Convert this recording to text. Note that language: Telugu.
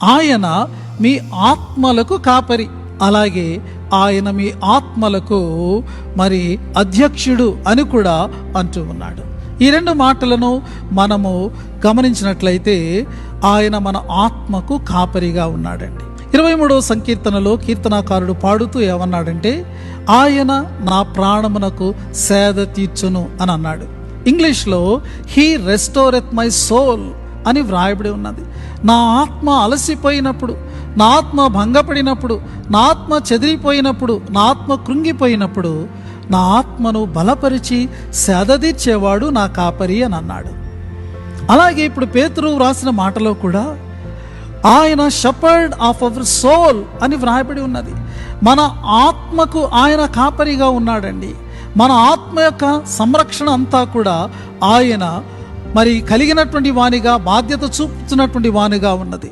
ఆయన మీ ఆత్మలకు కాపరి, అలాగే ఆయన మీ ఆత్మలకు మరి అధ్యక్షుడు అని కూడా అంటూ ఉన్నాడు. ఈ రెండు మాటలను మనము గమనించినట్లయితే ఆయన మన ఆత్మకు కాపరిగా ఉన్నాడండి. 23వ సంకీర్తనలో కీర్తనాకారుడు పాడుతూ ఏమన్నాడంటే, ఆయన నా ప్రాణమునకు సేద తీర్చును అని అన్నాడు. ఇంగ్లీష్లో హీ రెస్టోరెత్ మై సోల్ అని వ్రాయబడి ఉన్నది. నా ఆత్మ అలసిపోయినప్పుడు, నా ఆత్మ భంగపడినప్పుడు, నా ఆత్మ చెదిరిపోయినప్పుడు, నా ఆత్మ కృంగిపోయినప్పుడు నా ఆత్మను బలపరిచి సేదదీర్చేవాడు నా కాపరి అని అన్నాడు. అలాగే ఇప్పుడు పేతురు వ్రాసిన మాటలో కూడా ఆయన షెపర్డ్ ఆఫ్ అవర్ సోల్ అని వ్రాయబడి ఉన్నది. మన ఆత్మకు ఆయన కాపరిగా ఉన్నాడండి. మన ఆత్మ యొక్క సంరక్షణ అంతా కూడా ఆయన మరి కలిగినటువంటి వానిగా, బాధ్యత చూపుతున్నటువంటి వానిగా ఉన్నది.